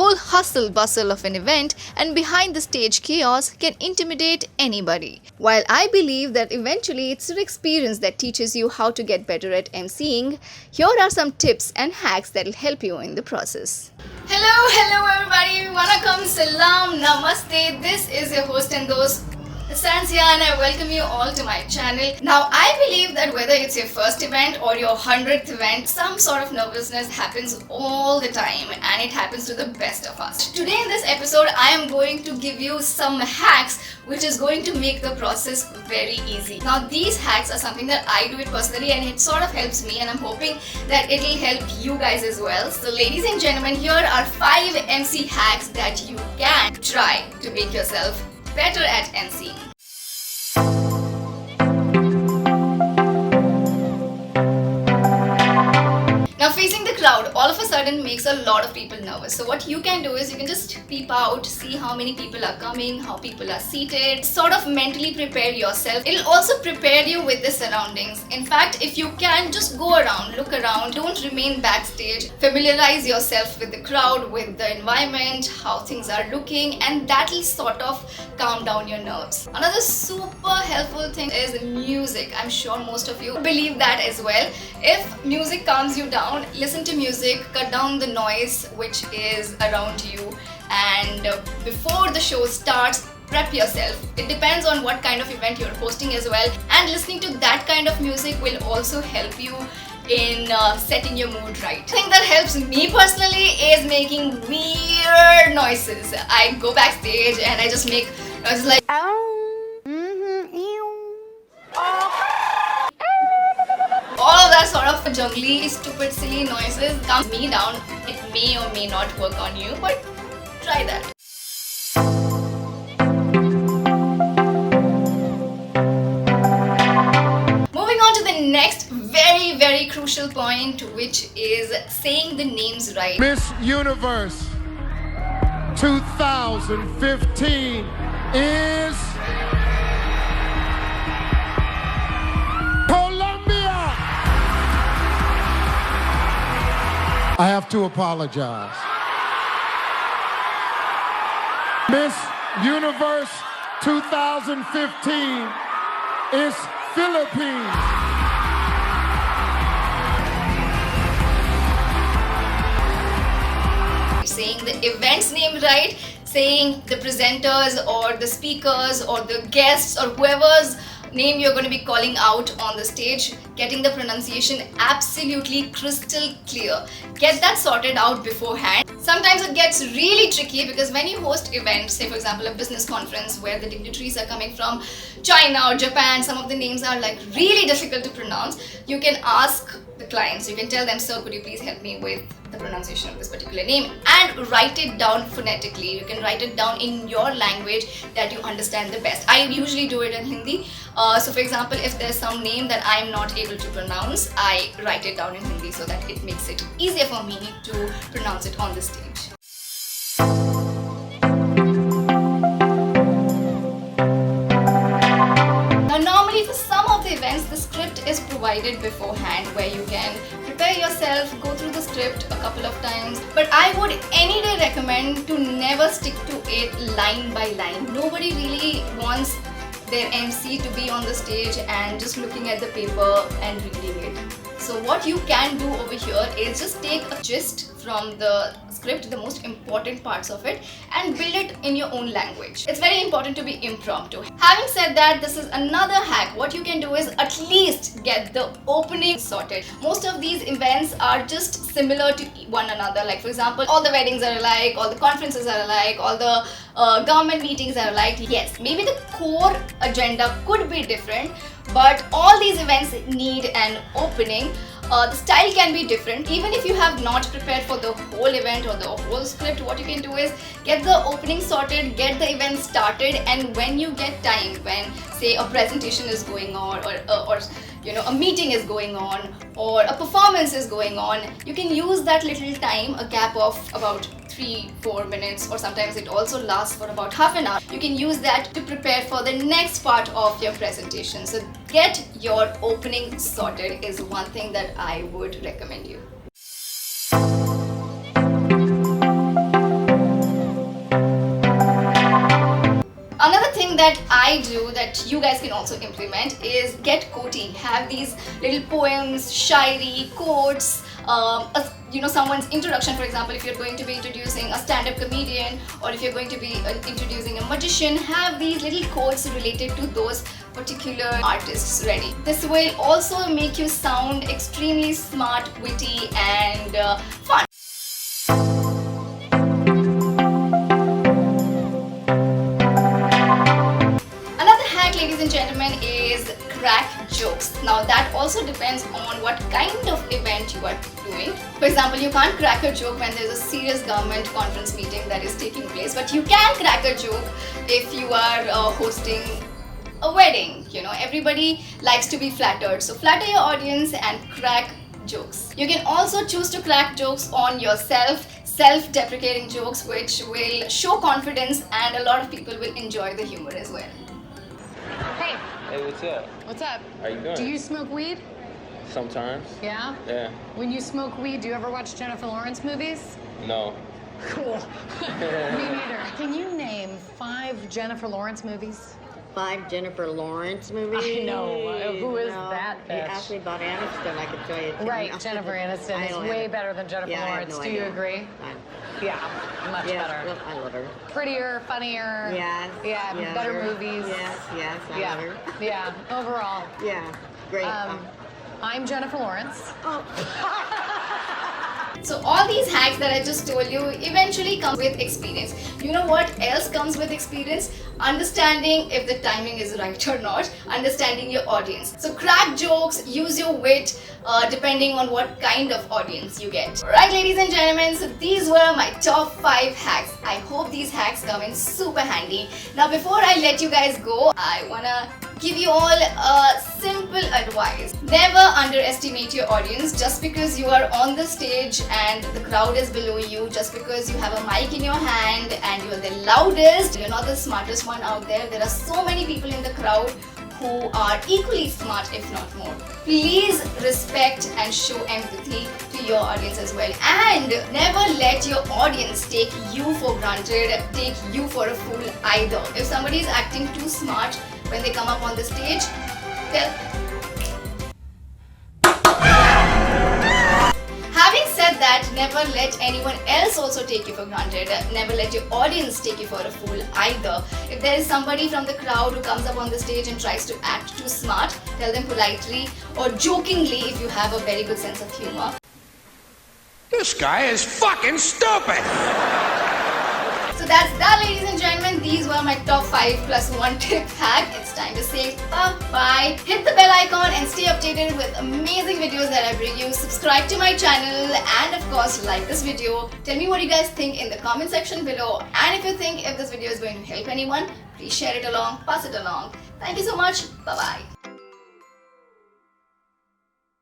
whole hustle bustle of an event and behind the stage chaos can intimidate anybody. While I believe that eventually it's your experience that teaches you how to get better at emceeing, here are some tips and hacks that'll help you in the process. Hello everybody. Vanakkam, salam, namaste. This is your host and host Sansia, and I welcome you all to my channel. Now, I believe that whether it's your first event or your 100th event, some sort of nervousness happens all the time, and it happens to the best of us. Today in this episode, I am going to give you some hacks which is going to make the process very easy. Now, these hacks are something that I do it personally, and it sort of helps me, and I'm hoping that it'll help you guys as well. So, ladies and gentlemen, here are 5 MC hacks that you can try to make yourself better at emceeing. Now, facing the crowd all of a sudden makes a lot of people nervous. So what you can do is you can just peep out, see how many people are coming, how people are seated, sort of mentally prepare yourself. It'll also prepare you with the surroundings. In fact, if you can, just go around, look around, don't remain backstage. Familiarize yourself with the crowd, with the environment, how things are looking, and that'll sort of calm down your nerves. Another super helpful thing is music. I'm sure most of you believe that as well. If music calms you down, listen to music, cut down the noise which is around you, and before the show starts, prep yourself. It depends on what kind of event you're hosting as well, and listening to that kind of music will also help you in setting your mood right. The thing that helps me personally is making weird noises. I go backstage and I just make noises like all of that sort of jungly, stupid, silly noises calms me down. It may or may not work on you, but try that. Moving on to the next very crucial point, which is saying the names right. Miss Universe 2015 is Colombia. I have to apologize. Miss Universe 2015 is Philippines. Saying the event's name right, saying the presenters or the speakers or the guests or whoever's name you're going to be calling out on the stage, getting the pronunciation absolutely crystal clear. Get that sorted out beforehand. Sometimes it gets really tricky because when you host events, say for example a business conference where the dignitaries are coming from China or Japan, some of the names are like really difficult to pronounce. You can ask the clients, you can tell them, sir, could you please help me with the pronunciation of this particular name, and write it down phonetically. You can write it down in your language that you understand the best. I usually do it in Hindi. So for example, if there's some name that I'm not able to pronounce, I write it down in Hindi so that it makes it easier for me to pronounce it on the stage. Now normally for some of the events, the script is provided beforehand where you can prepare yourself, go through the script a couple of times, but I would any day recommend to never stick to it line by line. Nobody really wants their MC to be on the stage and just looking at the paper and reading it. So what you can do over here is just take a gist from the script, the most important parts of it, and build it in your own language. It's very important to be impromptu. Having said that, this is another hack. What you can do is at least get the opening sorted. Most of these events are just similar to one another. Like for example, all the weddings are alike, all the conferences are alike, all the government meetings are alike. Yes, maybe the core agenda could be different, but all these events need an opening. The style can be different. Even if you have not prepared for the whole event or the whole script, what you can do is get the opening sorted, get the event started, and when you get time, when say a presentation is going on or you know, a meeting is going on or a performance is going on, you can use that little time, a gap of about 3-4 minutes, or sometimes it also lasts for about half an hour. You can use that to prepare for the next part of your presentation. So get your opening sorted is one thing that I would recommend you. that I do that you guys can also implement is get quotey. Have these little poems, shairi, quotes, someone's introduction. For example, if you're going to be introducing a stand-up comedian or if you're going to be introducing a magician, have these little quotes related to those particular artists ready. This will also make you sound extremely smart, witty and fun. Another hack, ladies and gentlemen, is crack jokes. Now that also depends on what kind of event you are doing. For example, you can't crack a joke when there's a serious government conference meeting that is taking place, but you can crack a joke if you are hosting a wedding. Everybody likes to be flattered, so flatter your audience and crack jokes. You can also choose to crack jokes on yourself, self-deprecating jokes, which will show confidence and a lot of people will enjoy the humor as well. Hey. Hey, what's up? What's up? How you doing? Do you smoke weed? Sometimes. Yeah? Yeah. When you smoke weed, do you ever watch Jennifer Lawrence movies? No. Cool. Me neither. Can you name 5 Jennifer Lawrence movies? 5 Jennifer Lawrence movies. I know. Who is that You bitch? asked me about Aniston, I could tell you. Right, Jennifer Aniston I is don't way have- better than Jennifer Yeah, I have Lawrence. no Do you idea. agree? Yeah, much Yes, better. well, I love her. Prettier, funnier. Yes. Yeah, yes, better her- movies. Yes, yes, I Yeah. love her. Yeah, overall. Yeah, great. I'm Jennifer Lawrence. So all these hacks that I just told you eventually come with experience. You know what else comes with experience? Understanding if the timing is right or not, understanding your audience. So crack jokes, use your wit, depending on what kind of audience you get. Right, ladies and gentlemen, so these were my top 5 hacks. I hope these hacks come in super handy. Now before I let you guys go, I wanna give you all a simple advice. Never underestimate your audience. Just because you are on the stage and the crowd is below you, just because you have a mic in your hand and you're the loudest, you're not the smartest one out there. There are so many people in the crowd who are equally smart, if not more. Please respect and show empathy to your audience as well. And never let your audience take you for granted, take you for a fool either. If somebody is acting too smart when they come up on the stage, having said that, never let anyone else also take you for granted. Never let your audience take you for a fool either. If there is somebody from the crowd who comes up on the stage and tries to act too smart, tell them politely or jokingly if you have a very good sense of humor. This guy is fucking stupid! So that's that, ladies and gentlemen. These were my top 5 plus 1 tip hack. It's time to say bye-bye. Hit the bell icon and stay updated with amazing videos that I bring you. Subscribe to my channel and of course like this video. Tell me what you guys think in the comment section below. And if you think if this video is going to help anyone, please share it along, pass it along. Thank you so much. Bye-bye.